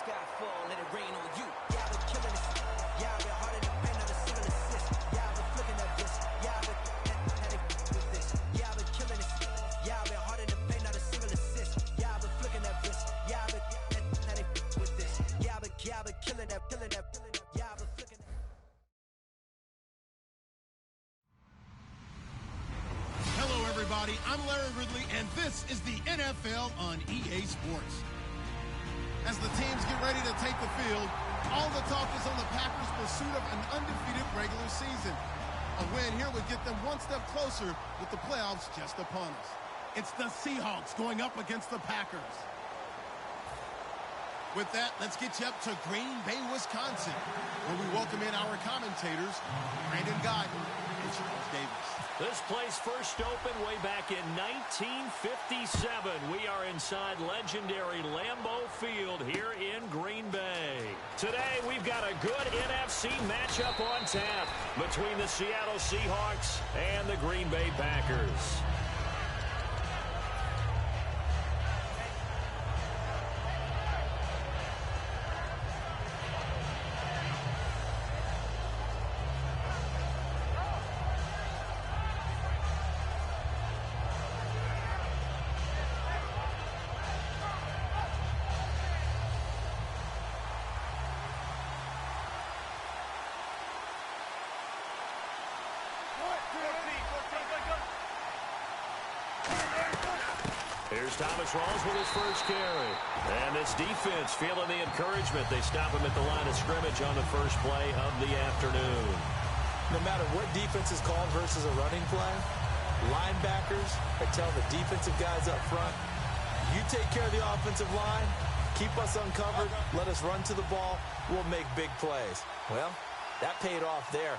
sky fall, let it rain on you. Yeah, I've been killing this. Yeah, I've been hard in the paint, not a single assist. Yeah, I've been flicking that bitch. Yeah, I've been had it with this. Yeah, I've been killing this. Yeah, I've been hard in the paint, not a single assist. Yeah, I've been flicking that bitch. Yeah, I've been had it with this. Yeah, I've been killing that. Yeah, I've been flicking that. Hello, everybody. I'm Larry Ridley, and this is the NFL on EA Sports. As the teams get ready to take the field, all the talk is on the Packers' pursuit of an undefeated regular season. A win here would get them one step closer with the playoffs just upon us. It's the Seahawks going up against the Packers. With that, let's get you up to Green Bay, Wisconsin, where we welcome in our commentators, Brandon Guyton and Charles Davis. This place first opened way back in 1957. We are inside legendary Lambeau Field here in Green Bay. Today, we've got a good NFC matchup on tap between the Seattle Seahawks and the Green Bay Packers. Here's Thomas Rawls with his first carry. And this defense feeling the encouragement. They stop him at the line of scrimmage on the first play of the afternoon. No matter what defense is called versus a running play, linebackers are telling the defensive guys up front, you take care of the offensive line, keep us uncovered, let us run to the ball, we'll make big plays. Well, that paid off there.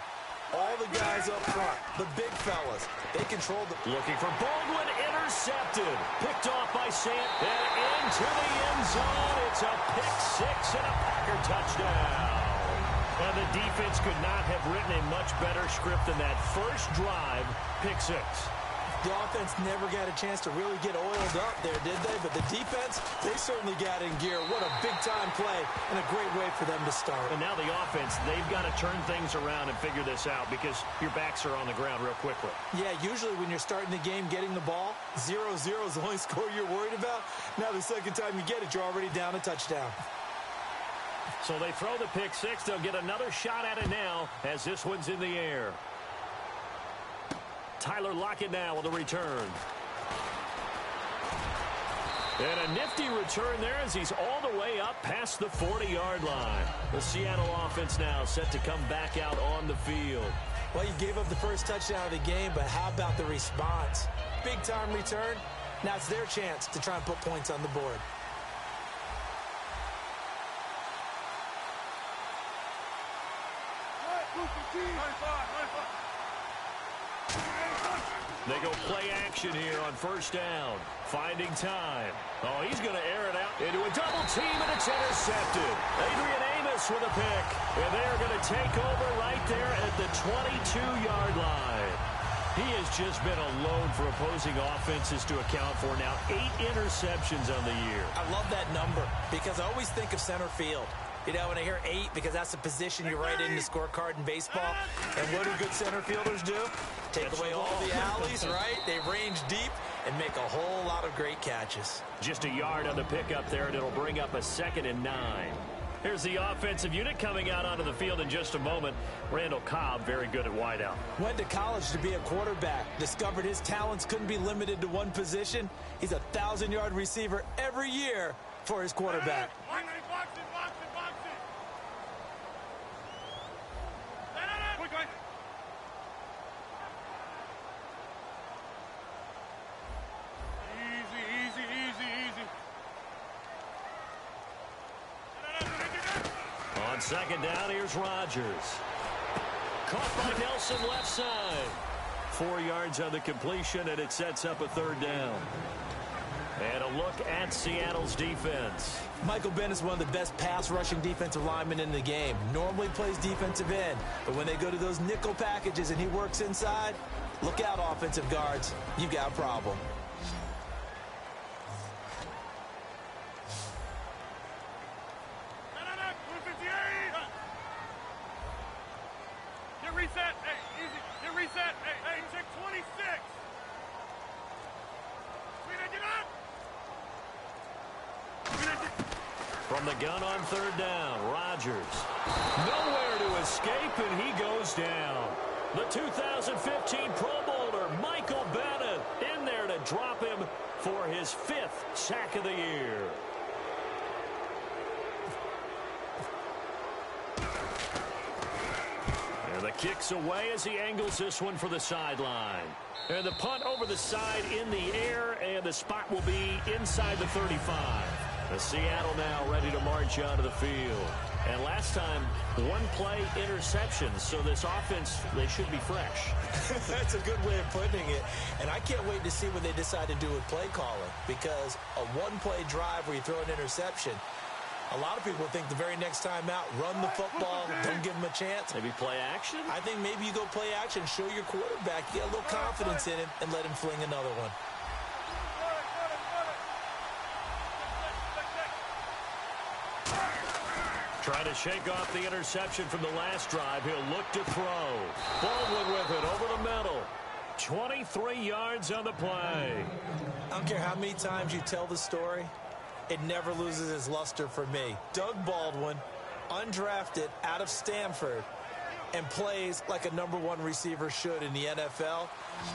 All the guys up front, the big fellas, they controlled the... Looking for Baldwin, intercepted. Picked off by Sant, and into the end zone. It's a pick six and a Packer touchdown. And the defense could not have written a much better script than that first drive, pick six. The offense never got a chance to really get oiled up there, did they? But the defense, they certainly got in gear. What a big-time play and a great way for them to start. And now the offense, they've got to turn things around and figure this out because your backs are on the ground real quickly. Yeah, usually when you're starting the game getting the ball, 0-0 is the only score you're worried about. Now the second time you get it, you're already down a touchdown. So they throw the pick six. They'll get another shot at it now as this one's in the air. Tyler Lockett now with a return. And a nifty return there as he's all the way up past the 40-yard line. The Seattle offense now set to come back out on the field. Well, you gave up the first touchdown of the game, but how about the response? Big-time return. Now it's their chance to try and put points on the board. They go play action here on first down. Finding time. Oh, he's going to air it out into a double team, and it's intercepted. Adrian Amos with a pick. And they're going to take over right there at the 22-yard line. He has just been alone for opposing offenses to account for now 8 interceptions on the year. I love that number because I always think of center field. You know, when I hear 8, because that's the position you write in the scorecard in baseball. And what do good center fielders do? Take away all the alleys, right? They range deep and make a whole lot of great catches. Just a yard on the pickup there, and it'll bring up a 2nd and 9. Here's the offensive unit coming out onto the field in just a moment. Randall Cobb, very good at wideout. Went to college to be a quarterback. Discovered his talents couldn't be limited to one position. He's a 1,000-yard receiver every year for his quarterback. On second down, here's Rodgers. Caught by Nelson left side. 4 yards on the completion, and it sets up a 3rd down. And a look at Seattle's defense. Michael Bennett's one of the best pass-rushing defensive linemen in the game. Normally plays defensive end, but when they go to those nickel packages and he works inside, look out, offensive guards. You got a problem. From the gun on third down, Rodgers. Nowhere to escape, and he goes down. The 2015 Pro Bowler, Michael Bennett, in there to drop him for his 5th sack of the year. And the kick's away as he angles this one for the sideline. And the punt over the side in the air, and the spot will be inside the 35. The Seattle now ready to march out of the field. And last time, one play interception, so this offense, they should be fresh. That's a good way of putting it. And I can't wait to see what they decide to do with play calling, because a one-play drive where you throw an interception, a lot of people think the very next time out, run the football, don't give them a chance. Maybe play action? I think maybe you go play action, show your quarterback, get a little confidence in him, and let him fling another one. Trying to shake off the interception from the last drive. He'll look to throw. Baldwin with it over the middle. 23 yards on the play. I don't care how many times you tell the story, it never loses its luster for me. Doug Baldwin, undrafted out of Stanford, and plays like a #1 receiver should in the NFL.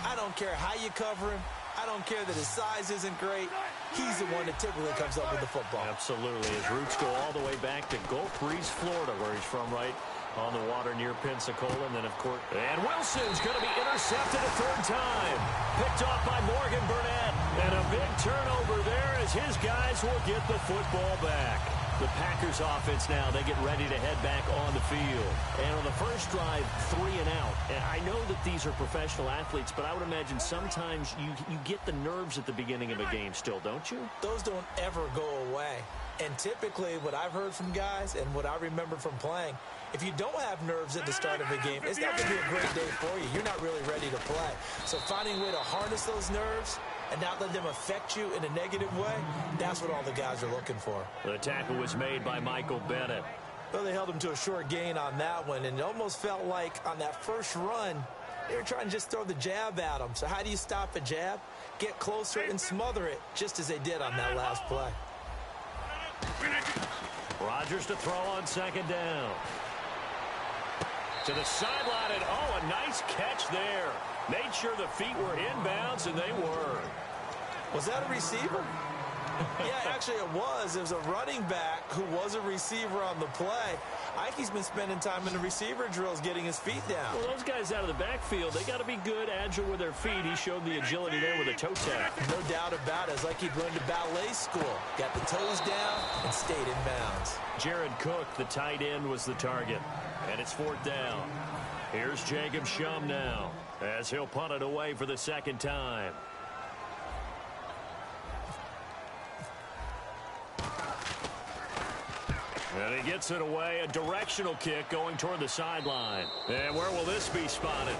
I don't care how you cover him. I don't care that his size isn't great. He's the one that typically comes up with the football. Absolutely. His roots go all the way back to Gulf Breeze, Florida, where he's from, right on the water near Pensacola. And then, of course, and Wilson's going to be intercepted a third time. Picked off by Morgan Burnett. And a big turnover there as his guys will get the football back. The Packers offense now, they get ready to head back on the field. And on the first drive, 3 and out. And I know that these are professional athletes, but I would imagine sometimes you get the nerves at the beginning of a game still, don't you? Those don't ever go away. And typically what I've heard from guys and what I remember from playing, if you don't have nerves at the start of a game, it's not going to be a great day for you. You're not really ready to play. So finding a way to harness those nerves and not let them affect you in a negative way, that's what all the guys are looking for. The tackle was made by Michael Bennett. Well, they held him to a short gain on that one, and it almost felt like on that first run, they were trying to just throw the jab at him. So how do you stop a jab? Get closer and smother it, just as they did on that last play. Rodgers to throw on second down. To the sideline, and oh, a nice catch there. Made sure the feet were inbounds, and they were. Was that a receiver? Yeah, actually it was. It was a running back who was a receiver on the play. Ike's been spending time in the receiver drills getting his feet down. Well, those guys out of the backfield, they got to be good, agile with their feet. He showed the agility there with a toe tap. No doubt about it. It's like he'd learned to ballet school. Got the toes down and stayed in bounds. Jared Cook, the tight end, was the target. And it's 4th down. Here's Jacob Shum now, as he'll punt it away for the second time. And he gets it away, a directional kick going toward the sideline. And where will this be spotted?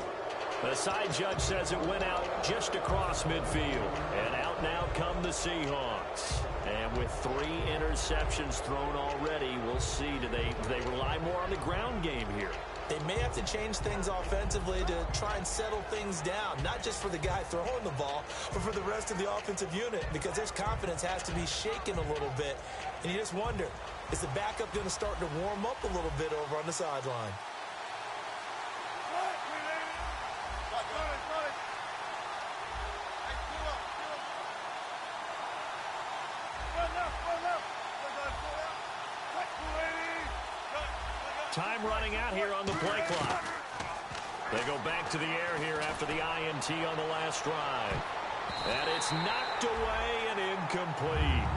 The side judge says it went out just across midfield. And out now come the Seahawks. And with 3 interceptions thrown already, we'll see. Do they rely more on the ground game here? They may have to change things offensively to try and settle things down, not just for the guy throwing the ball, but for the rest of the offensive unit, because their confidence has to be shaken a little bit. And you just wonder, is the backup going to start to warm up a little bit over on the sideline? Time running out here on the play clock. They go back to the air here after the INT on the last drive. And it's knocked away and incomplete.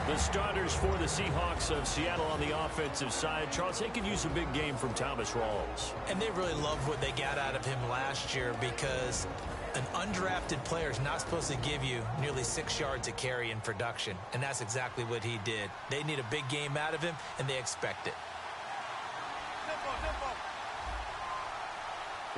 The starters for the Seahawks of Seattle on the offensive side, Charles, they could use a big game from Thomas Rawls. And they really loved what they got out of him last year, because an undrafted player is not supposed to give you nearly 6 yards a carry in production, and that's exactly what he did. They need a big game out of him, and they expect it.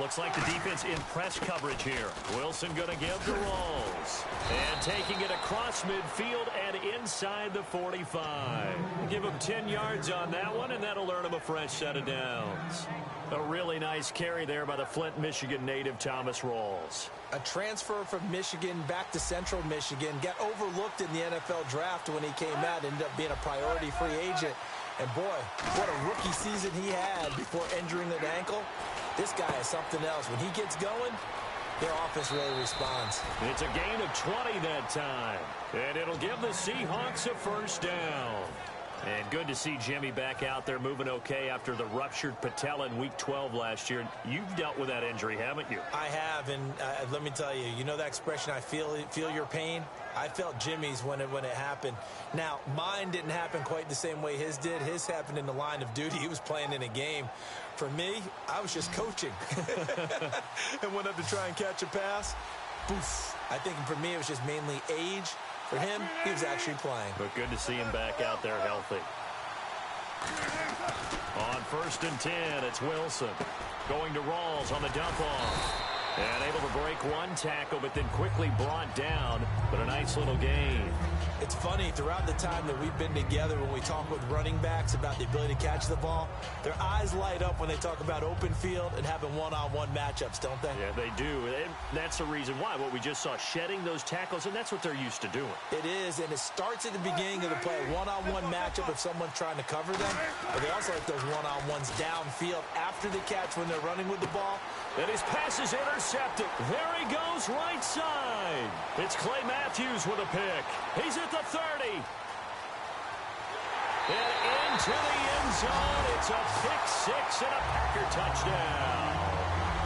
Looks like the defense in press coverage here. Wilson going to give the rolls. And taking it across midfield and inside the 45. Give him 10 yards on that one, and that'll earn him a fresh set of downs. A really nice carry there by the Flint, Michigan native Thomas Rawls. A transfer from Michigan back to Central Michigan. Got overlooked in the NFL draft when he came out. Ended up being a priority free agent. And boy, what a rookie season he had before injuring an ankle. This guy is something else. When he gets going, their offense really responds. It's a gain of 20 that time. And it'll give the Seahawks a first down. And good to see Jimmy back out there moving okay after the ruptured patella in Week 12 last year. You've dealt with that injury, haven't you? I have, and let me tell you, you know that expression, I feel your pain? I felt Jimmy's when it happened. Now, mine didn't happen quite the same way his did. His happened in the line of duty. He was playing in a game. For me, I was just coaching. And went up to try and catch a pass. Poof. I think for me, it was just mainly age. For him, he was actually playing. But good to see him back out there healthy. On 1st and 10, it's Wilson. Going to Rawls on the dump off. And able to break one tackle, but then quickly brought down. But a nice little gain. It's funny, throughout the time that we've been together, when we talk with running backs about the ability to catch the ball, their eyes light up when they talk about open field and having one-on-one matchups, don't they? Yeah, they do. And that's the reason why. What we just saw, shedding those tackles, and that's what they're used to doing. It is, and it starts at the beginning of the play, one-on-one matchup if someone's trying to cover them. But they also like those one-on-ones downfield after the catch when they're running with the ball. And his pass is intercepted. There he goes, right side. It's Clay Matthews with a pick. He's at the 30. And into the end zone. It's a pick six and a Packer touchdown.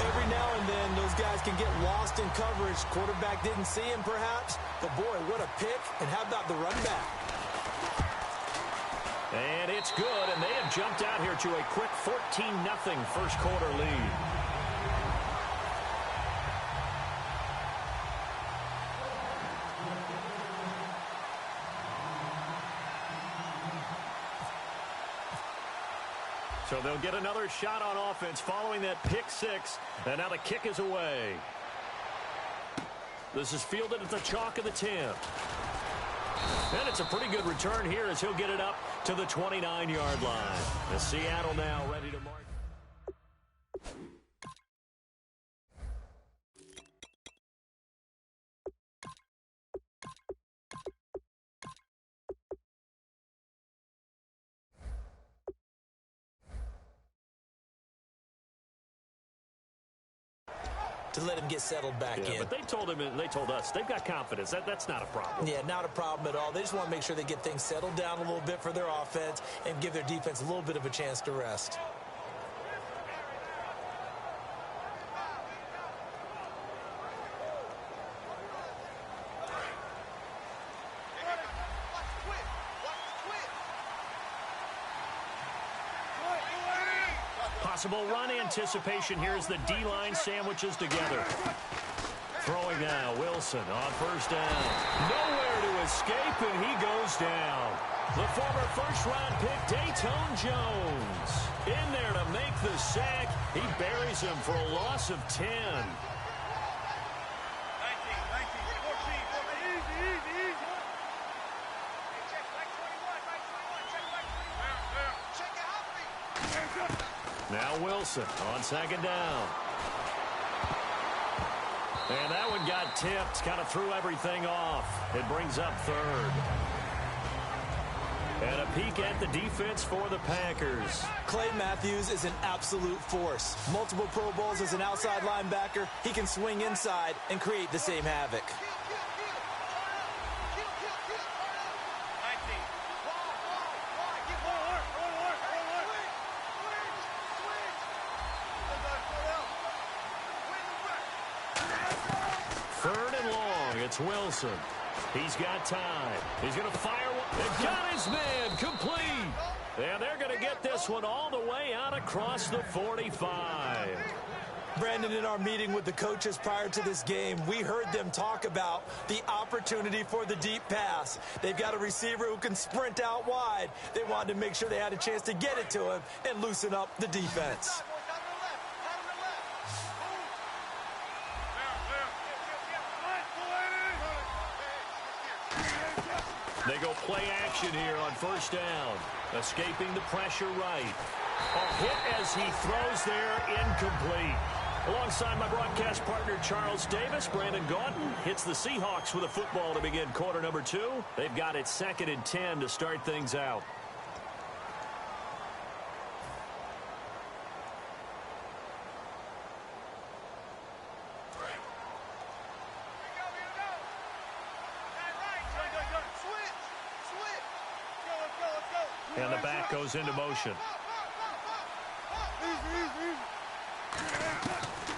Every now and then, those guys can get lost in coverage. Quarterback didn't see him, perhaps. But, boy, what a pick. And how about the run back? And it's good, and they have jumped out here to a quick 14-0 first quarter lead. So they'll get another shot on offense following that pick six. And now the kick is away. This is fielded at the chalk of the 10. And it's a pretty good return here as he'll get it up to the 29-yard line. The Seattle now ready to mark. To let him get settled back in. But they told us they've got confidence. That's not a problem. Yeah, not a problem at all. They just want to make sure they get things settled down a little bit for their offense and give their defense a little bit of a chance to rest. Possible run anticipation here as the D-line sandwiches together. Throwing now, Wilson on first down. Nowhere to escape, and he goes down. The former first-round pick, Dayton Jones. In there to make the sack. He buries him for a loss of 10. Now Wilson on second down. And that one got tipped, kind of threw everything off. It brings up third. And a peek at the defense for the Packers. Clay Matthews is an absolute force. Multiple Pro Bowls as an outside linebacker. He can swing inside and create the same havoc. It's Wilson. He's got time. He's going to fire one. And got his man complete. And they're going to get this one all the way out across the 45. Brandon, in our meeting with the coaches prior to this game, we heard them talk about the opportunity for the deep pass. They've got a receiver who can sprint out wide. They wanted to make sure they had a chance to get it to him and loosen up the defense. They go play action here on first down. Escaping the pressure right. A hit as he throws there, incomplete. Alongside my broadcast partner, Charles Davis, Brandon Gaunton hits the Seahawks with a football to begin quarter number 2. They've got it 2nd and 10 to start things out. And the back goes into motion.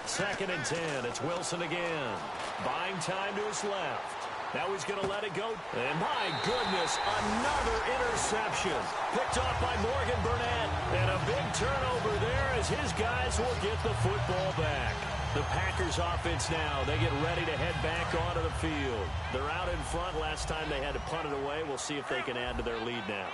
2nd and 10. It's Wilson again. Buying time to his left. Now he's going to let it go. And my goodness, another interception. Picked off by Morgan Burnett. And a big turnover there as his guys will get the football back. The Packers offense now, they get ready to head back onto the field. They're out in front. Last time they had to punt it away. We'll see if they can add to their lead now.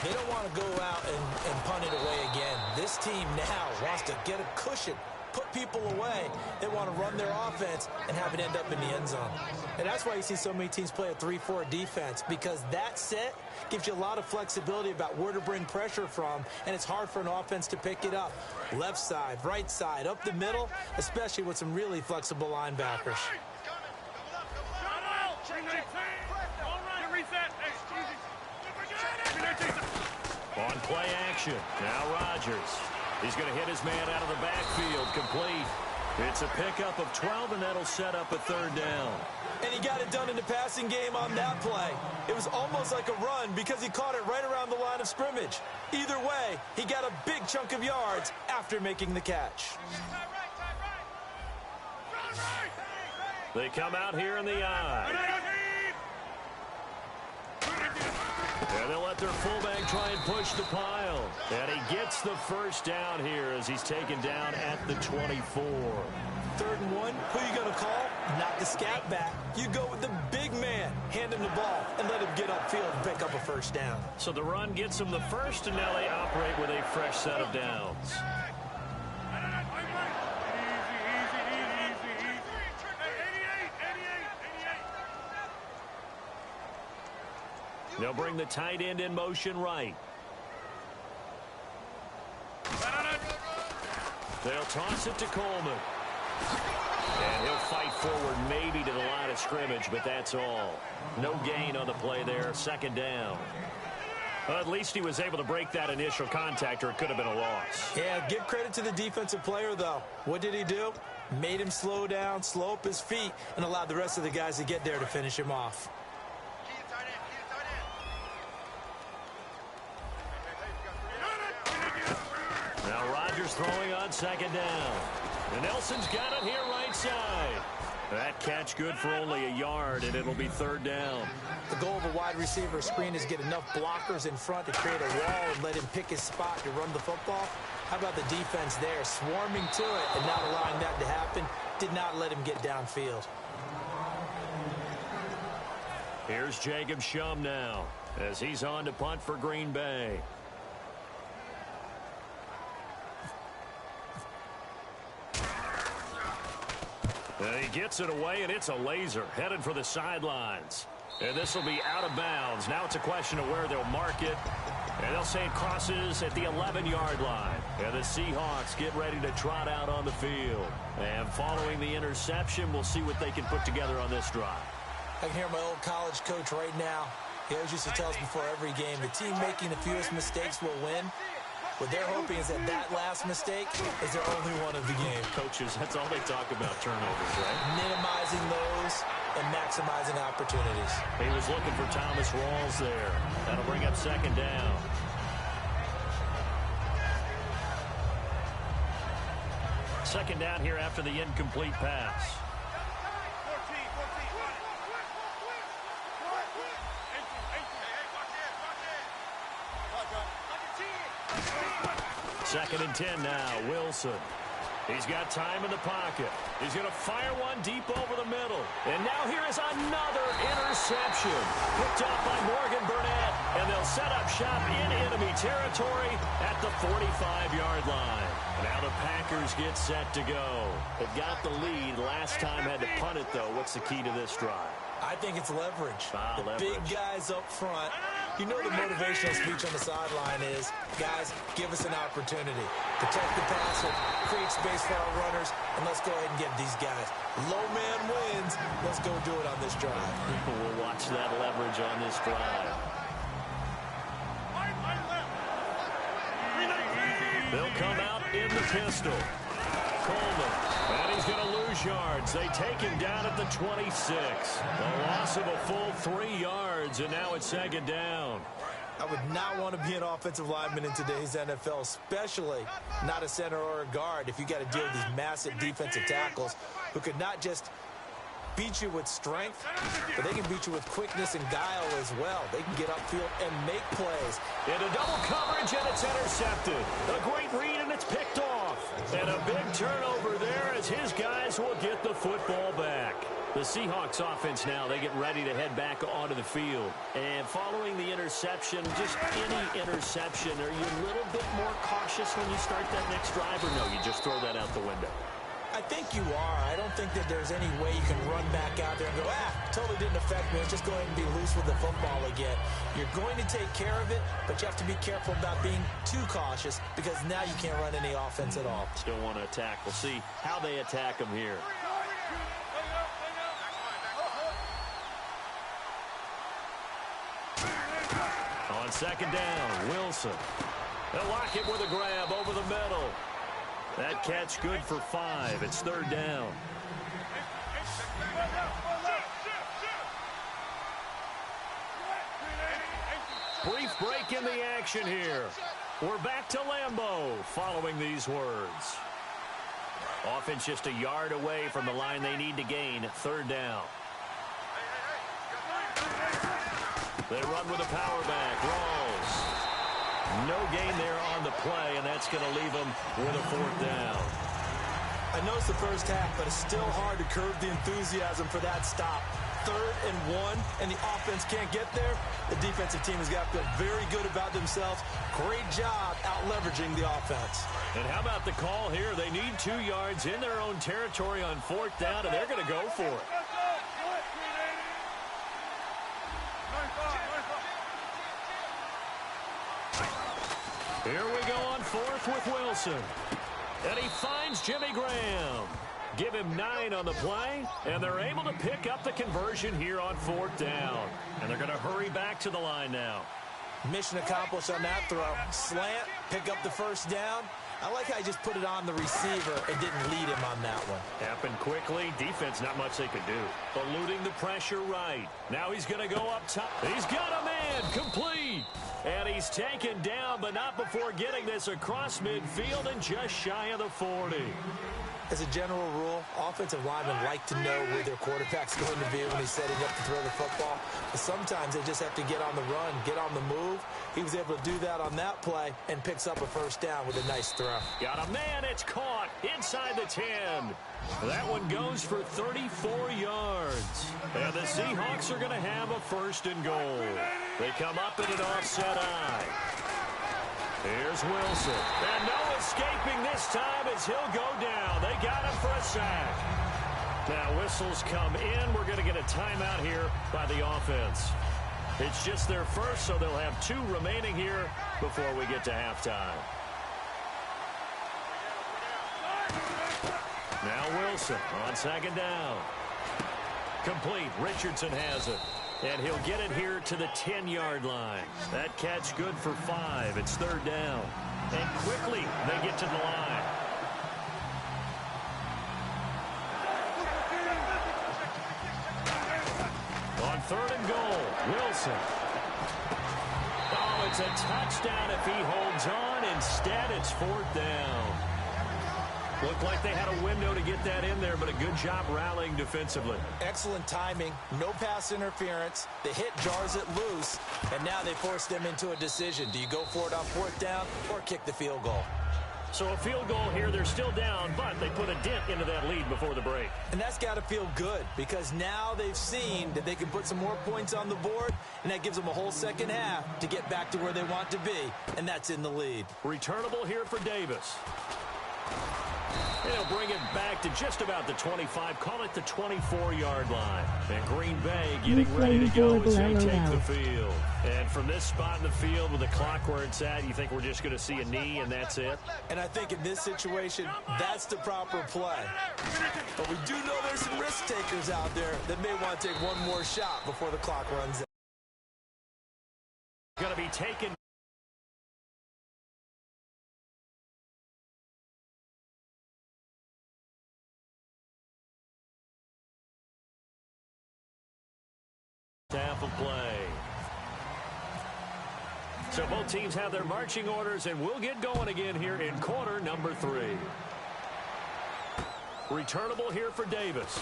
They don't want to go out and punt it away again. This team now wants to get a cushion, put people away. They want to run their offense and have it end up in the end zone. And that's why you see so many teams play a 3-4 defense, because that set gives you a lot of flexibility about where to bring pressure from, and it's hard for an offense to pick it up. Left side, right side, up the middle, especially with some really flexible linebackers. On play action, now Rodgers. He's going to hit his man out of the backfield, complete. It's a pickup of 12, and that'll set up a 3rd down. And he got it done in the passing game on that play. It was almost like a run because he caught it right around the line of scrimmage. Either way, he got a big chunk of yards after making the catch. They come out here in the eye. And they'll let their fullback try and push the pile. And he gets the 1st down here as he's taken down at the 24. 3rd and 1, who are you going to call? Not the scat back. You go with the big man. Hand him the ball and let him get upfield and pick up a 1st down. So the run gets them the 1st, and now they operate with a fresh set of downs. They'll bring the tight end in motion right. They'll toss it to Coleman. And he'll fight forward maybe to the line of scrimmage, but that's all. No gain on the play there, 2nd down. Well, at least he was able to break that initial contact, or it could have been a loss. Yeah, give credit to the defensive player, though. What did he do? Made him slow down, slow up his feet, and allowed the rest of the guys to get there to finish him off. Now Rodgers throwing on 2nd down. And Nelson's got it here right side. That catch good for only a yard, and it'll be 3rd down. The goal of a wide receiver screen is get enough blockers in front to create a wall and let him pick his spot to run the football. How about the defense there, swarming to it and not allowing that to happen? Did not let him get downfield. Here's Jacob Shum now as he's on to punt for Green Bay. And he gets it away, and it's a laser headed for the sidelines. And this will be out of bounds. Now it's a question of where they'll mark it. And they'll say it crosses at the 11-yard line. And the Seahawks get ready to trot out on the field. And following the interception, we'll see what they can put together on this drive. I can hear my old college coach right now. He always used to tell us before every game, the team making the fewest mistakes will win. What they're hoping is that that last mistake is their only one of the game. Coaches, that's all they talk about, turnovers, right? Minimizing those and maximizing opportunities. He was looking for Thomas Rawls there. That'll bring up 2nd down. Second down here after the incomplete pass. Second and 10 now, Wilson. He's got time in the pocket. He's going to fire one deep over the middle. And now here is another interception. Picked off by Morgan Burnett. And they'll set up shop in enemy territory at the 45-yard line. Now the Packers get set to go. They've got the lead. Last time had to punt it, though. What's the key to this drive? I think it's leverage. Leverage. Big guys up front. You know the motivational speech on the sideline is, guys, give us an opportunity. Protect the passer, create space for our runners, and let's go ahead and get these guys. Low man wins. Let's go do it on this drive. We'll watch that leverage on this drive. They'll come out in the pistol. Coleman, and he's going to lose yards. They take him down at the 26. A loss of a full 3 yards, and now it's second down. I would not want to be an offensive lineman in today's NFL, especially not a center or a guard, if you got to deal with these massive defensive tackles who could not just beat you with strength, but they can beat you with quickness and guile as well. They can get upfield and make plays. Into double coverage, and it's intercepted. A great read, and it's picked off. And a big turnover there as his guys will get the football back. The Seahawks offense now, they get ready to head back onto the field. And following the interception, just any interception, are you a little bit more cautious when you start that next drive, or no, you just throw that out the window? I think you are. I don't think that there's any way you can run back out there and go, totally didn't affect me. Let's just go ahead and be loose with the football again. You're going to take care of it, but you have to be careful about being too cautious because now you can't run any offense at all. Still want to attack. We'll see how they attack them here. On second down, Wilson. They'll lock it with a grab over the middle. That catch good for 5. It's third down. Brief break in the action here. We're back to Lambeau following these words. Offense just a yard away from the line they need to gain. Third down. They run with a power back. Rawls. No gain there on the play, and that's going to leave them with a fourth down. I know it's the first half, but it's still hard to curb the enthusiasm for that stop. 3rd and 1, and the offense can't get there. The defensive team has got to feel very good about themselves. Great job out-leveraging the offense. And how about the call here? They need 2 yards in their own territory on fourth down, and they're going to go for it. Here we go on fourth with Wilson. And he finds Jimmy Graham. Give him 9 on the play, and they're able to pick up the conversion here on fourth down. And they're going to hurry back to the line now. Mission accomplished on that throw. Slant, pick up the first down. I like how he just put it on the receiver and didn't lead him on that one. Happened quickly. Defense, not much they could do. Eluding the pressure right. Now he's going to go up top. He's got a man. Complete. And he's taken down, but not before getting this across midfield and just shy of the 40. As a general rule, offensive linemen like to know where their quarterback's going to be when he's setting up to throw the football. But sometimes they just have to get on the run, get on the move. He was able to do that on that play and picks up a first down with a nice throw. Got a man. It's caught inside the 10. That one goes for 34 yards. And the Seahawks are going to have a first and goal. They come up in an offset eye. Here's Wilson. And no escaping this time as he'll go down. They got him for a sack. Now whistles come in. We're going to get a timeout here by the offense. It's just their first, so they'll have 2 remaining here before we get to halftime. Now Wilson on second down. Complete. Richardson has it. And he'll get it here to the 10-yard line. That catch good for 5. It's third down. And quickly they get to the line. On third and goal, Wilson. Oh, it's a touchdown if he holds on. Instead, it's fourth down. Looked like they had a window to get that in there, but a good job rallying defensively. Excellent timing, no pass interference. The hit jars it loose, and now they force them into a decision. Do you go for it on fourth down or kick the field goal? So a field goal here, they're still down, but they put a dent into that lead before the break. And that's got to feel good because now they've seen that they can put some more points on the board, and that gives them a whole second half to get back to where they want to be, and that's in the lead. Returnable here for Davis. And he'll bring it back to just about the 25. Call it the 24-yard line. And Green Bay getting ready to go as they take the field. And from this spot in the field with the clock where it's at, you think we're just going to see a knee and that's it? And I think in this situation, that's the proper play. But we do know there's some risk takers out there that may want to take one more shot before the clock runs out. Going to be taken. Half of play. So both teams have their marching orders, and we'll get going again here in quarter number 3. Returnable here for Davis.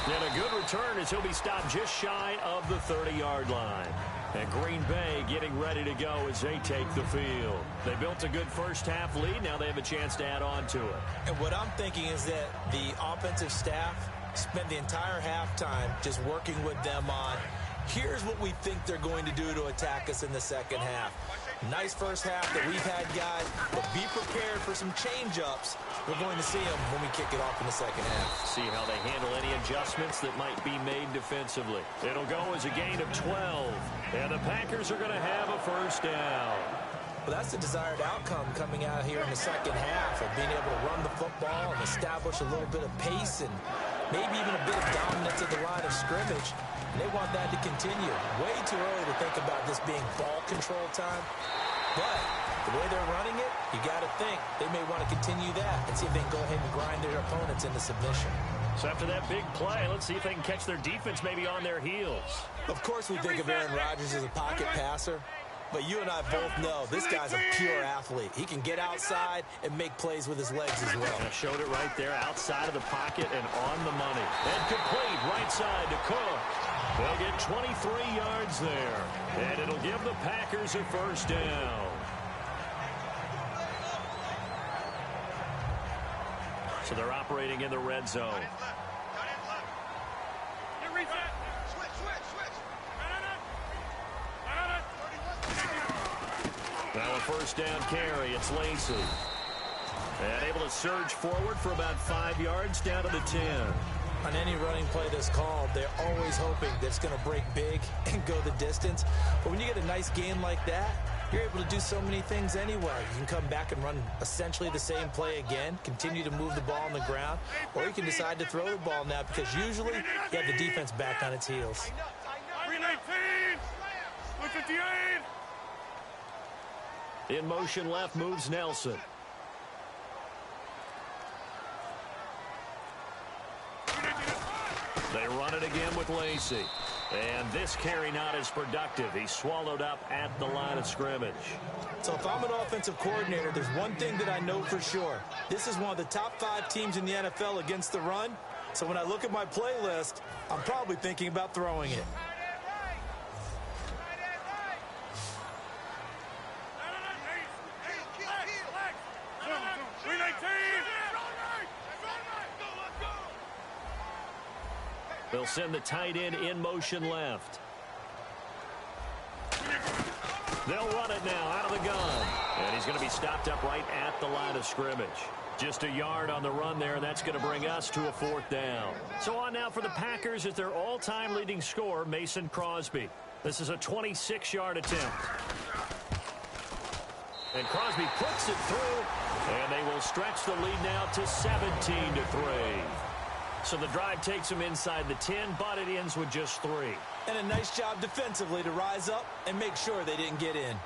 And a good return as he'll be stopped just shy of the 30-yard line. And Green Bay getting ready to go as they take the field. They built a good first-half lead. Now they have a chance to add on to it. And what I'm thinking is that the offensive staff spent the entire halftime just working with them on, here's what we think they're going to do to attack us in the second half. Nice first half that we've had, guys, but be prepared for some change-ups. We're going to see them when we kick it off in the second half. See how they handle any adjustments that might be made defensively. It'll go as a gain of 12, and the Packers are going to have a first down. Well, that's the desired outcome coming out here in the second half of being able to run the football and establish a little bit of pace and maybe even a bit of dominance at the line of scrimmage. And they want that to continue. Way too early to think about this being ball control time. But the way they're running it, you got to think they may want to continue that and see if they can go ahead and grind their opponents into submission. So after that big play, let's see if they can catch their defense maybe on their heels. Of course we think of Aaron Rodgers as a pocket passer. But you and I both know this guy's a pure athlete. He can get outside and make plays with his legs as well. I showed it right there, outside of the pocket and on the money. And complete right side to Cook. They'll get 23 yards there. And it'll give the Packers a first down. So they're operating in the red zone. Now a first down carry. It's Lacey. And able to surge forward for about 5 yards down to the 10. On any running play that's called, they're always hoping that it's going to break big and go the distance. But when you get a nice gain like that, you're able to do so many things anyway. You can come back and run essentially the same play again, continue to move the ball on the ground, or you can decide to throw the ball now because usually you have the defense back on its heels. In motion left moves Nelson. They run it again with Lacey. And this carry not as productive. He's swallowed up at the line of scrimmage. So if I'm an offensive coordinator, there's one thing that I know for sure. This is one of the top 5 teams in the NFL against the run. So when I look at my playlist, I'm probably thinking about throwing it. They'll send the tight end in motion left. They'll run it now out of the gun. And he's going to be stopped up right at the line of scrimmage. Just a yard on the run there, and that's going to bring us to a fourth down. So on now for the Packers is their all-time leading scorer, Mason Crosby. This is a 26-yard attempt. And Crosby puts it through, and they will stretch the lead now to 17-3. So the drive takes them inside the 10, but it ends with just 3. And a nice job defensively to rise up and make sure they didn't get in.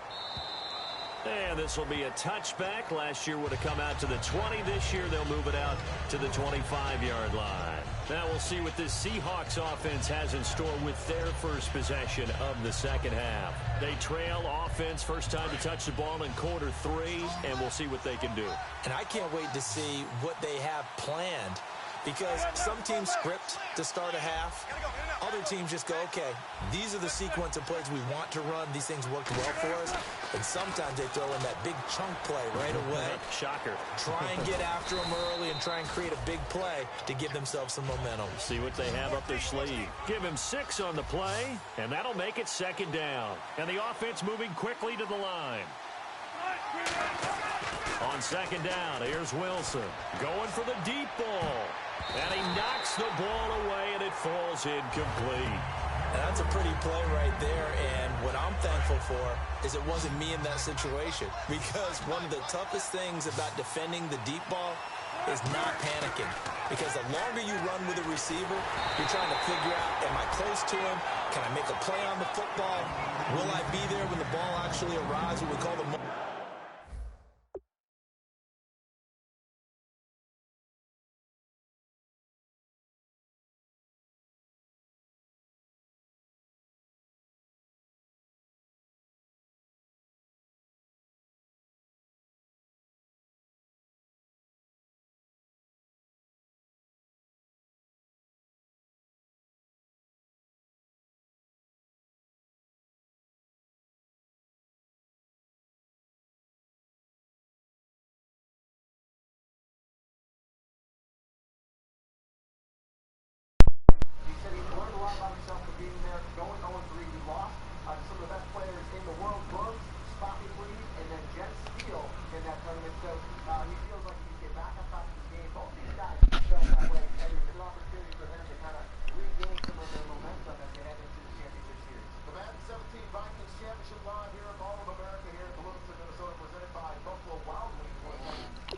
And this will be a touchback. Last year would have come out to the 20. This year they'll move it out to the 25-yard line. Now we'll see what this Seahawks offense has in store with their first possession of the second half. They trail offense, first time to touch the ball in quarter 3, and we'll see what they can do. And I can't wait to see what they have planned. Because some teams script to start a half. Other teams just go, okay, these are the sequence of plays we want to run. These things worked well for us. And sometimes they throw in that big chunk play right away. Shocker. Try and get after them early and try and create a big play to give themselves some momentum. See what they have up their sleeve. Give him 6 on the play, and that'll make it second down. And the offense moving quickly to the line. On second down, here's Wilson going for the deep ball. And he knocks the ball away, and it falls incomplete. And that's a pretty play right there, and what I'm thankful for is it wasn't me in that situation, because one of the toughest things about defending the deep ball is not panicking, because the longer you run with a receiver, you're trying to figure out, am I close to him? Can I make a play on the football? Will I be there when the ball actually arrives, what we call the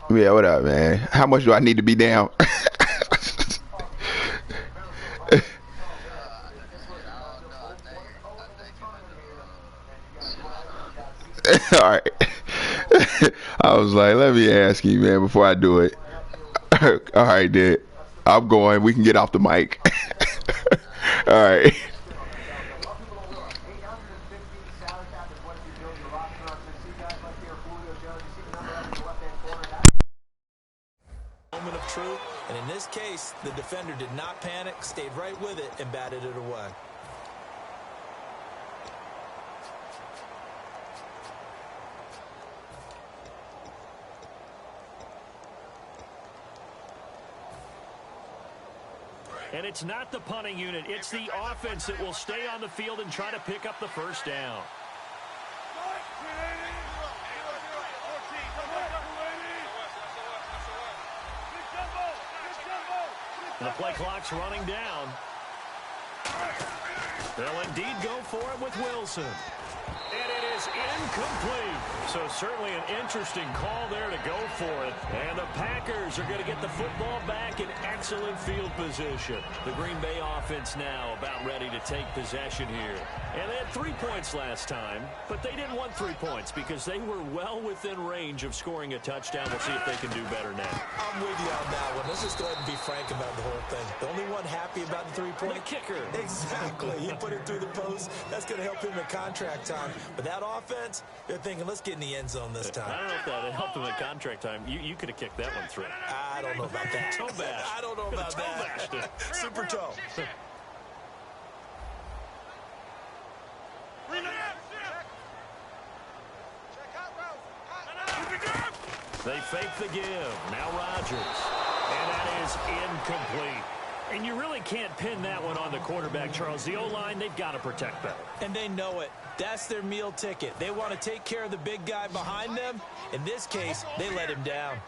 Yeah, what up, man? How much do I need to be down? All right. I was like, let me ask you, man, before I do it. All right, dude. I'm going. We can get off the mic. All right. moment of truth, and in this case, the defender did not panic, stayed right with it, and batted it away. And it's not the punting unit. It's the offense that will stay on the field and try to pick up the first down. The play clock's running down. They'll indeed go for it with Wilson. And it is incomplete. So certainly an interesting call there to go for it. And the Packers are going to get the football back in excellent field position. The Green Bay offense now about ready to take possession here. And they had 3 points last time, but they didn't want 3 points because they were well within range of scoring a touchdown. We'll see if they can do better now. I'm with you on that one. Let's just go ahead and be frank about the whole thing. The only one happy about the 3-point? The kicker. Exactly. He put it through the post. That's going to help him in contract time. But that offense, they're thinking, let's get in the end zone this time. I don't know if that helped him at contract time. You could have kicked that one through. I don't know about that. Toe bash. I don't know about that. Super toe. They fake the give. Now Rodgers. And that is incomplete. And you really can't pin that one on the quarterback, Charles. The O-line, they've got to protect better. And they know it. That's their meal ticket. They want to take care of the big guy behind them. In this case, they let him down.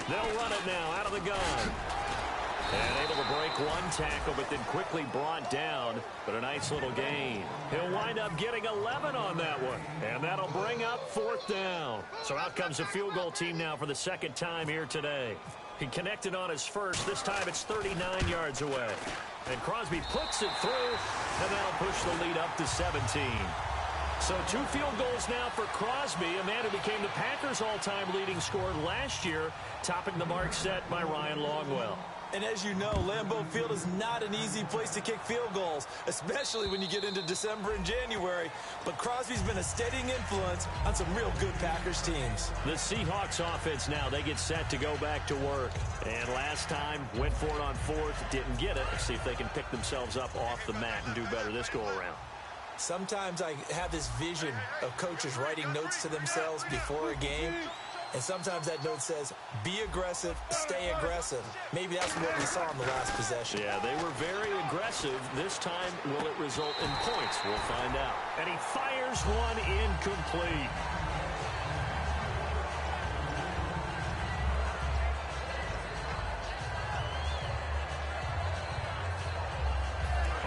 They'll run it now out of the gun. And able to break one tackle, but then quickly brought down. But a nice little gain. He'll wind up getting 11 on that one. And that'll bring up 4th down. So out comes the field goal team now for the second time here today. He connected on his first. This time it's 39 yards away. And Crosby puts it through, and that'll push the lead up to 17. So 2 field goals now for Crosby, a man who became the Packers' all-time leading scorer last year, topping the mark set by Ryan Longwell. And as you know, Lambeau Field is not an easy place to kick field goals, especially when you get into December and January. But Crosby's been a steadying influence on some real good Packers teams. The Seahawks offense now, they get set to go back to work. And last time, went for it on 4th, didn't get it. Let's see if they can pick themselves up off the mat and do better this go-around. Sometimes I have this vision of coaches writing notes to themselves before a game. And sometimes that note says, be aggressive, stay aggressive. Maybe that's what we saw in the last possession. Yeah, they were very aggressive. This time, will it result in points? We'll find out. And he fires one incomplete.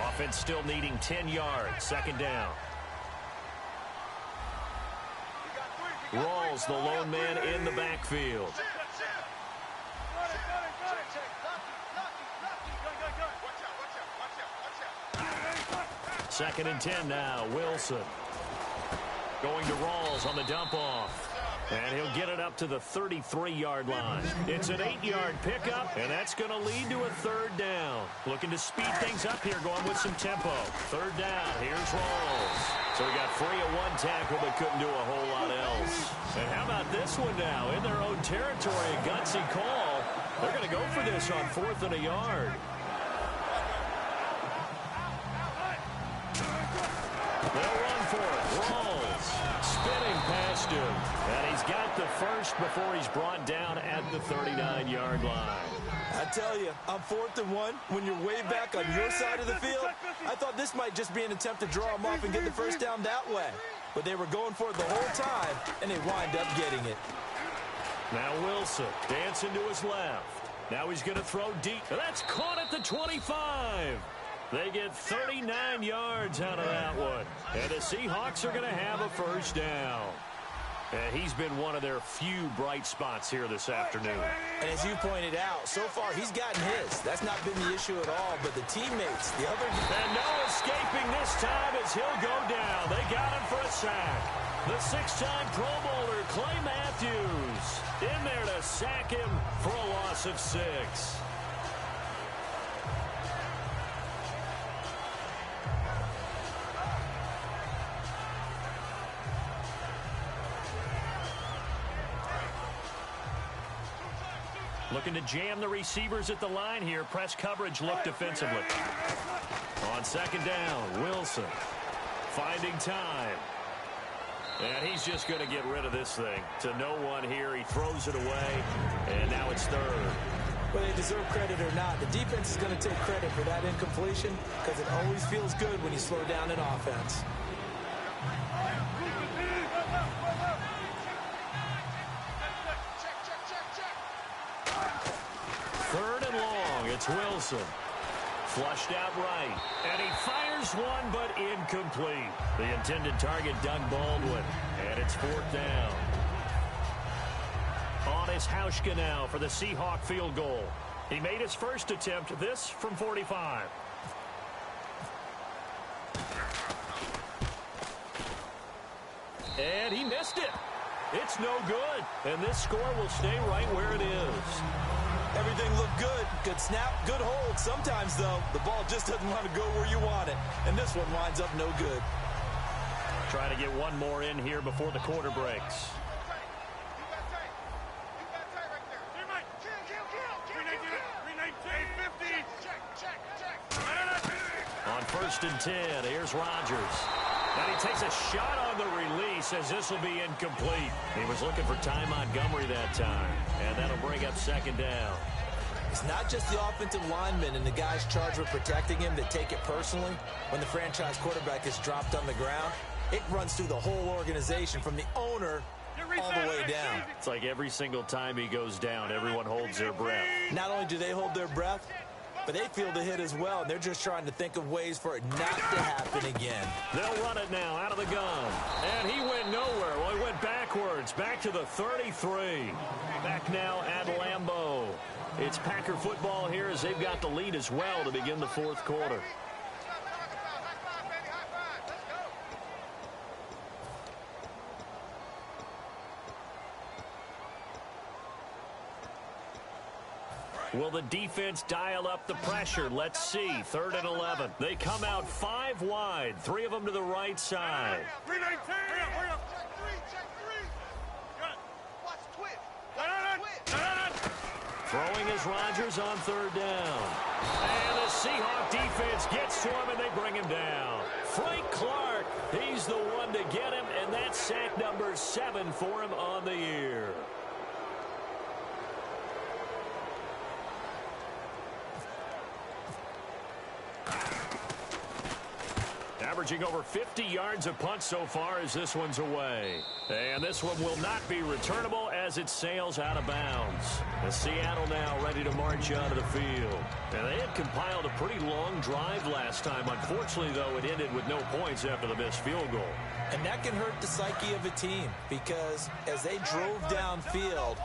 Offense still needing 10 yards. Second down. Rawls, the lone man in the backfield. Second and 10 now. Wilson going to Rawls on the dump-off. And he'll get it up to the 33-yard line. It's an 8-yard pickup, and that's going to lead to a third down. Looking to speed things up here, going with some tempo. Third down, here's Rawls. So we got free of one tackle, but couldn't do a whole lot else. And how about this one now? In their own territory, a gutsy call. They're going to go for this on 4th and a yard. They'll run for it. Rawls spinning past him. And he's got the first before he's brought down at the 39-yard line. I tell you, on 4th and 1, when you're way back on your side of the field, I thought this might just be an attempt to draw him off and get the first down that way. But they were going for it the whole time, and they wind up getting it. Now Wilson dancing to his left. Now he's going to throw deep. That's caught at the 25. They get 39 yards out of that one. And the Seahawks are going to have a first down. And he's been one of their few bright spots here this afternoon. And as you pointed out, so far he's gotten his. That's not been the issue at all, but the teammates, the other... And no escaping this time as he'll go down. They got him for a sack. The 6-time Pro Bowler, Clay Matthews, in there to sack him for a loss of 6. Looking to jam the receivers at the line here. Press coverage look defensively. On second down, Wilson finding time. And he's just going to get rid of this thing. To no one here. He throws it away. And now it's third. Whether they deserve credit or not, the defense is going to take credit for that incompletion because it always feels good when you slow down an offense. Third and long, it's Wilson. Flushed out right, and he fires one, but incomplete. The intended target, Doug Baldwin, and it's 4th down. On his Hauschka now for the Seahawk field goal. He made his first attempt, this from 45. And he missed it. It's no good, and this score will stay right where it is. Everything looked good. Good snap, good hold. Sometimes, though, the ball just doesn't want to go where you want it. And this one winds up no good. Try to get one more in here before the quarter breaks. On 1st and 10, here's Rodgers. And he takes a shot on the release as this will be incomplete. He was looking for Ty Montgomery that time. And that'll bring up second down. It's not just the offensive linemen and the guys charged with protecting him that take it personally. When the franchise quarterback is dropped on the ground, it runs through the whole organization from the owner all the way down. It's like every single time he goes down, everyone holds their breath. Not only do they hold their breath, but they feel the hit as well, and they're just trying to think of ways for it not to happen again. They'll run it now out of the gun. And he went nowhere. Well, he went backwards, back to the 33. Back now at Lambeau. It's Packer football here as they've got the lead as well to begin the 4th quarter. Will the defense dial up the pressure? Let's see. 3rd and 11. They come out 5 wide. 3 of them to the right side. Throwing is Rodgers on 3rd down. And the Seahawk defense gets to him and they bring him down. Frank Clark, he's the one to get him, and that's sack number 7 for him on the year. averaging over 50 yards a punt so far as this one's away. And this one will not be returnable as it sails out of bounds. The Seattle now ready to march out of the field. And they had compiled a pretty long drive last time. Unfortunately, though, it ended with no points after the missed field goal. And that can hurt the psyche of a team because as they drove downfield,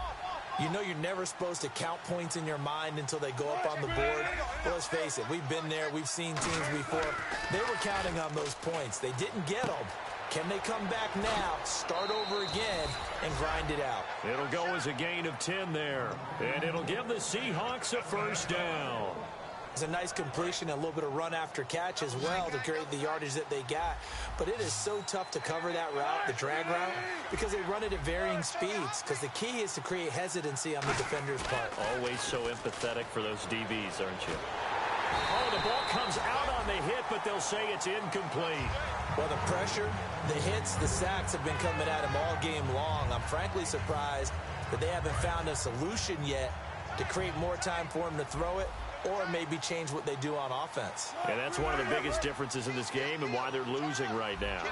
you know you're never supposed to count points in your mind until they go up on the board. Well, let's face it, we've been there. We've seen teams before. They were counting on those points. They didn't get them. Can they come back now, start over again, and grind it out? It'll go as a gain of 10 there. And it'll give the Seahawks a first down. It's a nice completion, a little bit of run after catch as well to create the yardage that they got. But it is so tough to cover that route, the drag route, because they run it at varying speeds. Because the key is to create hesitancy on the defender's part. Always so empathetic for those DBs, aren't you? Oh, the ball comes out on the hit, but they'll say it's incomplete. Well, the pressure, the hits, the sacks have been coming at him all game long. I'm frankly surprised that they haven't found a solution yet to create more time for him to throw it, or maybe change what they do on offense. And that's one of the biggest differences in this game and why they're losing right now.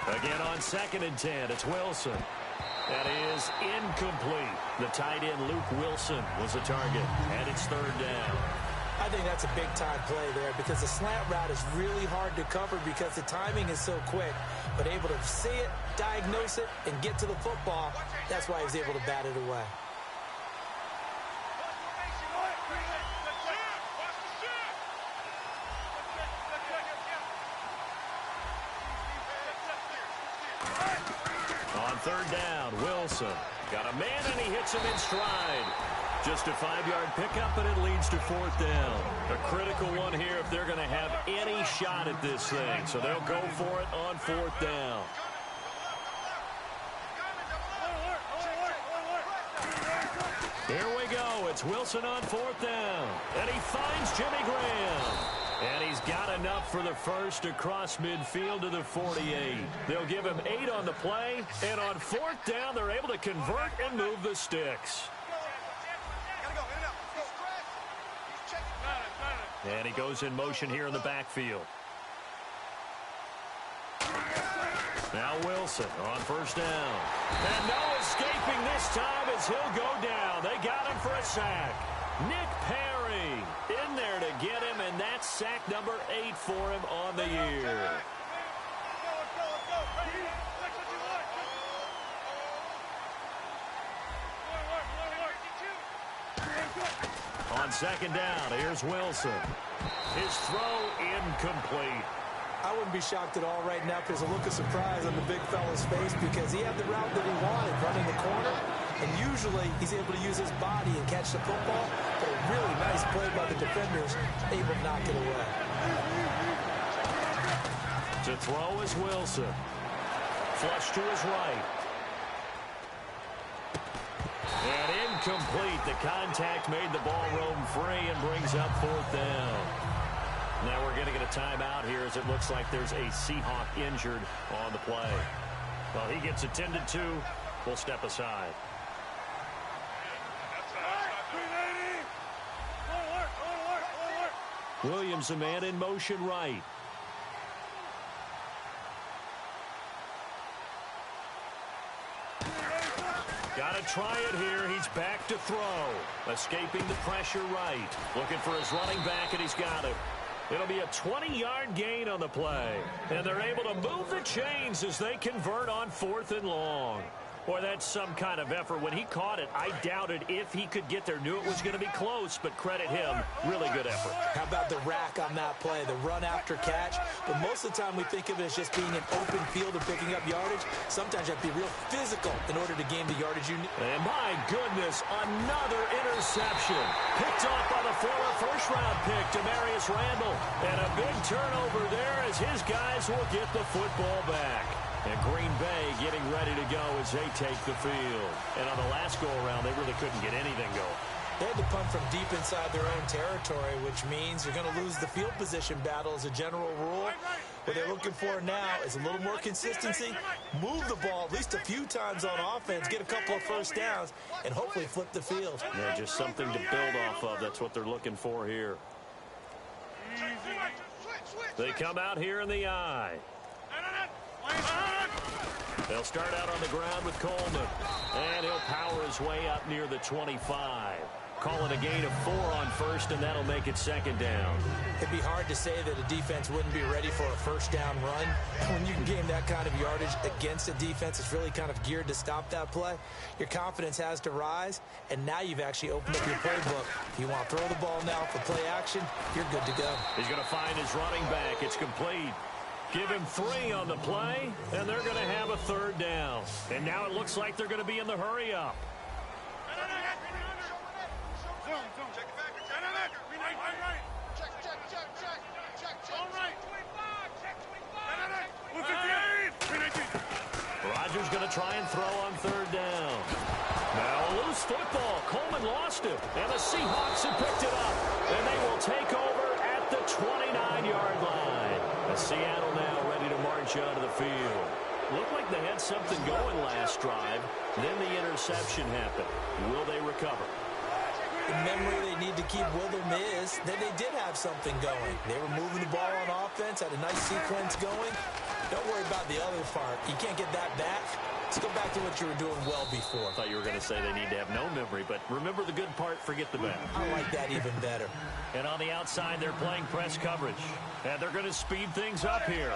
Again on 2nd and 10, it's Wilson. That is incomplete. The tight end, Luke Wilson, was the target, and it's 3rd down. I think that's a big-time play there because the slant route is really hard to cover because the timing is so quick. But able to see it, diagnose it, and get to the football, that's why he was able to bat it away. On 3rd down, Wilson got a man, and he hits him in stride. Just a 5-yard pickup, and it leads to 4th down. A critical one here if they're going to have any shot at this thing. So they'll go for it on 4th down. Here we go. It's Wilson on 4th down. And he finds Jimmy Graham. And he's got enough for the first across midfield to the 48. They'll give him 8 on the play. And on 4th down, they're able to convert and move the sticks. And he goes in motion here in the backfield. Now Wilson on 1st down. And no escaping this time as he'll go down. They got him for a sack. Nick Perry in there to get him, and that's sack number 8 for him on the year. On 2nd down, here's Wilson. His throw incomplete. I wouldn't be shocked at all right now because a look of surprise on the big fella's face because he had the route that he wanted, running the corner, and usually he's able to use his body and catch the football, but a really nice play by the defenders, able to knock it away. To throw is Wilson. Flush to his right. And incomplete. The contact made the ball roam free and brings up 4th down. Now we're going to get a timeout here as it looks like there's a Seahawk injured on the play. Well, he gets attended to. We'll step aside. Williams, a man in motion right. Got to try it here. He's back to throw. Escaping the pressure right. Looking for his running back, and he's got it. It'll be a 20-yard gain on the play. And they're able to move the chains as they convert on 4th and long. Boy, that's some kind of effort. When he caught it, I doubted if he could get there. Knew it was going to be close, but credit him. Really good effort. How about the rack on that play, the run after catch? But most of the time we think of it as just being an open field and picking up yardage. Sometimes you have to be real physical in order to gain the yardage you need. And my goodness, another interception. Picked off by the former first-round pick, Demarius Randall. And a big turnover there as his guys will get the football back. And Green Bay getting ready to go as they take the field. And on the last go-around, they really couldn't get anything going. They had to punt from deep inside their own territory, which means you're going to lose the field position battle as a general rule. What they're looking for now is a little more consistency, move the ball at least a few times on offense, get a couple of first downs, and hopefully flip the field. Yeah, just something to build off of. That's what they're looking for here. They come out here in the eye. They'll start out on the ground with Coleman, and he'll power his way up near the 25. Calling a gain of 4 on first, and that'll make it second down. It'd be hard to say that a defense wouldn't be ready for a first down run. When you can gain that kind of yardage against a defense, it's really kind of geared to stop that play. Your confidence has to rise, and now you've actually opened up your playbook. If you want to throw the ball now for play action, you're good to go. He's going to find his running back. It's complete. Give him 3 on the play, and they're going to have a third down. And now it looks like they're going to be in the hurry-up. Rodgers going to try and throw on third down. Now a loose football. Coleman lost it, and the Seahawks have picked it up. And they will take over at the 29-yard line. Seattle now ready to march onto the field. Looked like they had something going last drive. Then the interception happened. Will they recover? The memory they need to keep with them is that they did have something going. They were moving the ball on offense, had a nice sequence going. Don't worry about the other part. You can't get that back. Let's go back to what you were doing well before. I thought you were going to say they need to have no memory, but remember the good part, forget the bad. I like that even better. And on the outside, they're playing press coverage. And they're going to speed things up here.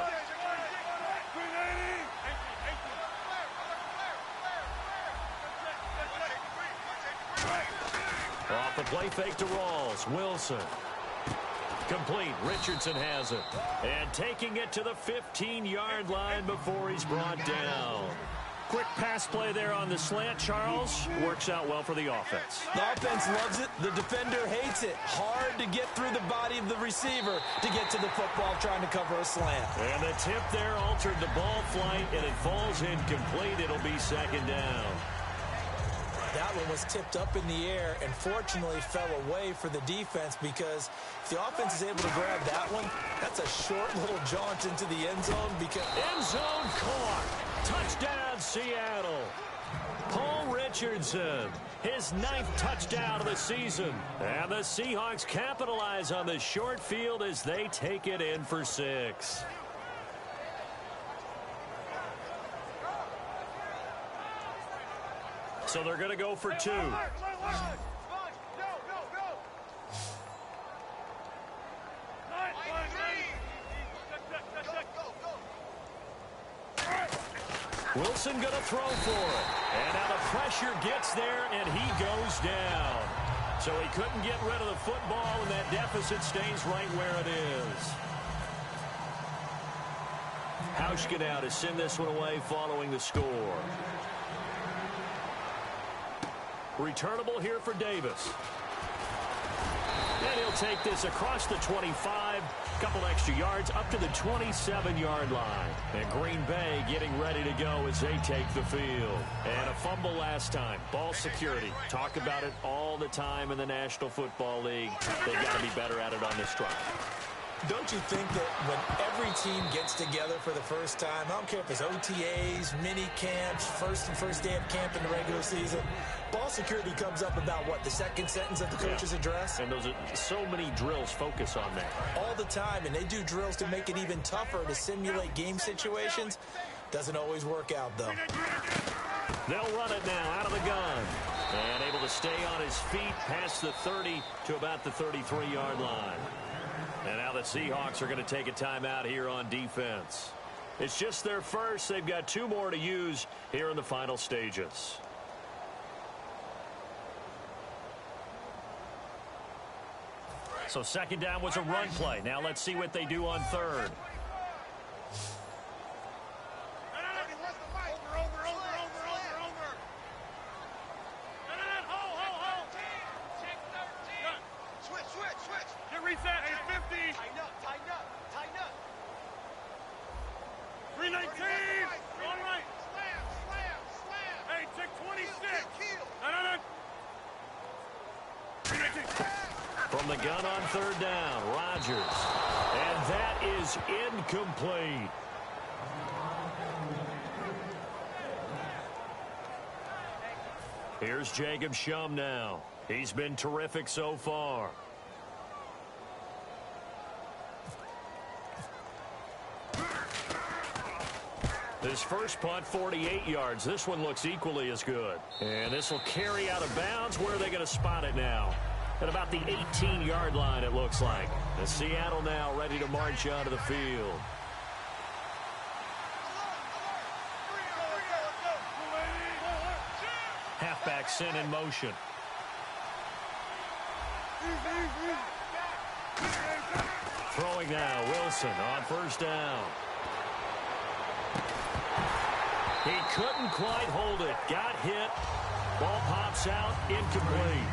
Off the play fake to Rawls. Wilson. Complete. Richardson has it. And taking it to the 15-yard line before he's brought down. Quick pass play there on the slant, Charles. Works out well for the offense. The offense loves it. The defender hates it. Hard to get through the body of the receiver to get to the football trying to cover a slant. And the tip there altered the ball flight, and it falls incomplete. It'll be second down. That one was tipped up in the air and fortunately fell away for the defense, because if the offense is able to grab that one, that's a short little jaunt into the end zone. End zone caught. Touchdown, Seattle. Paul Richardson, his 9th touchdown of the season. And the Seahawks capitalize on the short field as they take it in for 6. So they're going to go for 2. Wilson going to throw for it. And now the pressure gets there, and he goes down. So he couldn't get rid of the football, and that deficit stays right where it is. Hauschka now to send this one away following the score. Returnable here for Davis. And he'll take this across the 25. Couple extra yards up to the 27-yard line. And Green Bay getting ready to go as they take the field. And a fumble last time. Ball security. Talk about it all the time in the National Football League. They've got to be better at it on this drive. Don't you think that when every team gets together for the first time, I don't care if it's OTAs, mini camps, first day of camp in the regular season, ball security comes up about what, the second sentence of the coach's address? And those are so many drills focus on that. All the time, and they do drills to make it even tougher to simulate game situations. Doesn't always work out, though. They'll run it now out of the gun. And able to stay on his feet past the 30 to about the 33-yard line. And now the Seahawks are going to take a timeout here on defense. It's just their first. They've got 2 more to use here in the final stages. So second down was a run play. Now let's see what they do on third. From the gun on third down, Rodgers. And that is incomplete. Here's Jacob Shum now. He's been terrific so far. His first punt, 48 yards. This one looks equally as good. And this will carry out of bounds. Where are they going to spot it now? At about the 18-yard line, it looks like. The Seattle now ready to march onto the field. Halfback sent in motion. Throwing now, Wilson on first down. He couldn't quite hold it. Got hit. Ball pops out. Incomplete.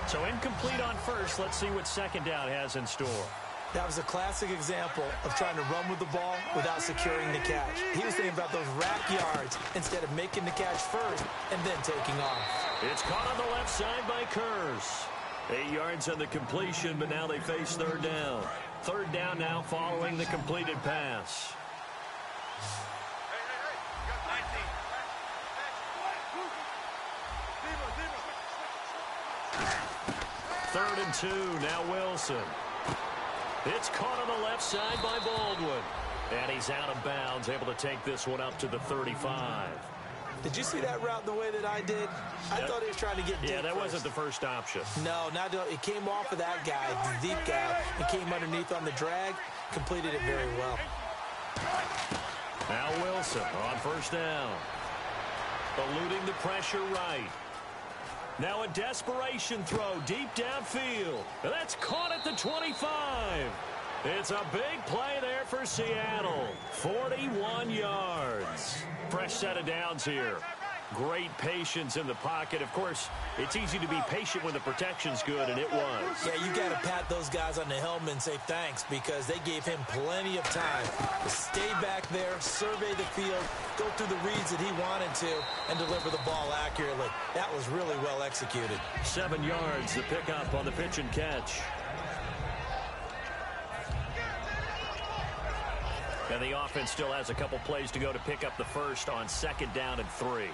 So incomplete on first. Let's see what second down has in store. That was a classic example of trying to run with the ball without securing the catch. He was thinking about those rack yards instead of making the catch first and then taking off. It's caught on the left side by Kurz. 8 yards on the completion, but now they face third down. Third down now following the completed pass. Third and 2, now Wilson. It's caught on the left side by Baldwin. And he's out of bounds, able to take this one up to the 35. Did you see that route the way that I did? I thought he was trying to get deep. Yeah, that first. wasn't the first option. No, it came off of that guy, the deep guy. It came underneath on the drag, completed it very well. Now Wilson on first down. Eluding the pressure right. Now a desperation throw deep downfield. And that's caught at the 25. It's a big play there for Seattle. 41 yards. Fresh set of downs here. Great patience in the pocket. Of course, it's easy to be patient when the protection's good, and it was. Yeah, you got to pat those guys on the helmet and say thanks because they gave him plenty of time to stay back there, survey the field, go through the reads that he wanted to, and deliver the ball accurately. That was really well executed. 7 yards, the pickup on the pitch and catch. And the offense still has a couple plays to go to pick up the first on second down and 3.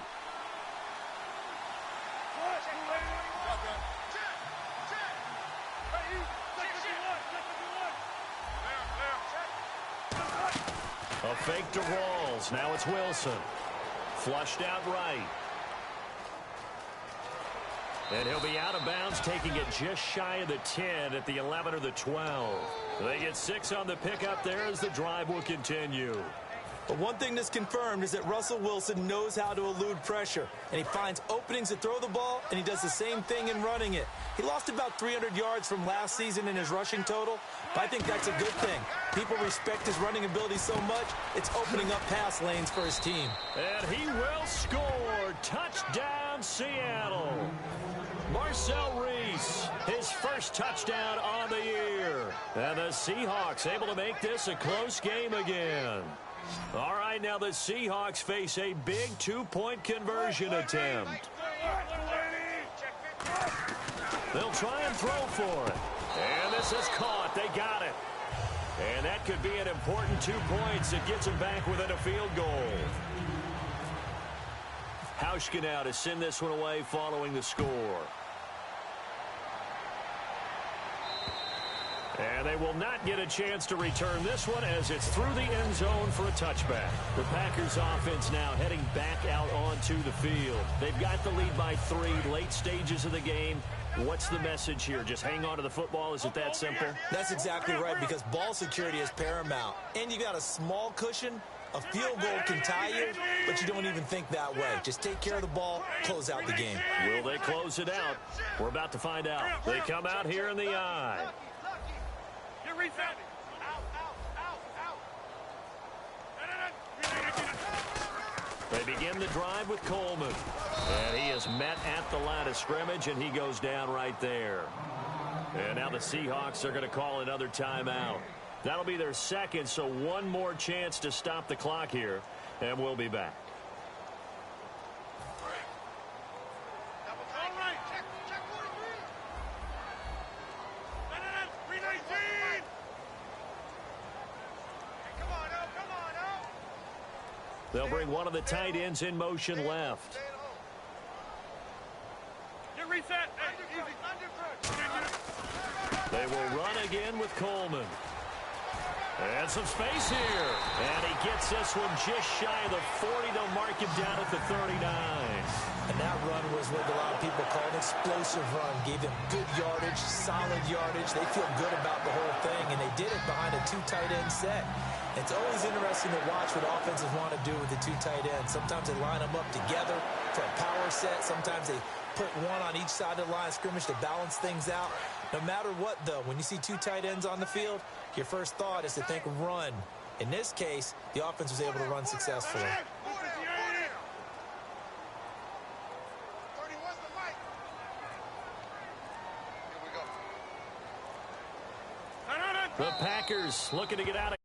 A fake to Rawls. Now it's Wilson. Flushed out right. And he'll be out of bounds, taking it just shy of the 10 at the 11 or the 12. They get 6 on the pickup there as the drive will continue. But one thing that's confirmed is that Russell Wilson knows how to elude pressure, and he finds openings to throw the ball, and he does the same thing in running it. He lost about 300 yards from last season in his rushing total, but I think that's a good thing. People respect his running ability so much, it's opening up pass lanes for his team. And he will score. Touchdown, Seattle. Marcel Reese, his first touchdown on the year. And the Seahawks able to make this a close game again. All right, now the Seahawks face a big 2-point conversion attempt. They'll try and throw for it. And this is caught. They got it. And that could be an important 2 points. It gets them back within a field goal. Hauschka now to send this one away following the score. And they will not get a chance to return this one as it's through the end zone for a touchback. The Packers offense now heading back out onto the field. They've got the lead by 3, late stages of the game. What's the message here? Just hang on to the football? Is it that simple? That's exactly right, because ball security is paramount. And you got a small cushion. A field goal can tie you, but you don't even think that way. Just take care of the ball, close out the game. Will they close it out? We're about to find out. They come out here in the eye. They begin the drive with Coleman. And he is met at the line of scrimmage, and he goes down right there. And now the Seahawks are going to call another timeout. That'll be their second, so one more chance to stop the clock here, and we'll be back. They'll bring one of the tight ends in motion left. They will run again with Coleman. And some space here. And he gets this one just shy of the 40. They'll mark him down at the 39. And that run was what a lot of people call an explosive run. Gave them good yardage, solid yardage. They feel good about the whole thing, and they did it behind a two tight end set. It's always interesting to watch what offenses want to do with the two tight ends. Sometimes they line them up together for a power set. Sometimes they put one on each side of the line of scrimmage to balance things out. No matter what, though, when you see two tight ends on the field, your first thought is to think run. In this case, the offense was able to run successfully. The Packers looking to get out of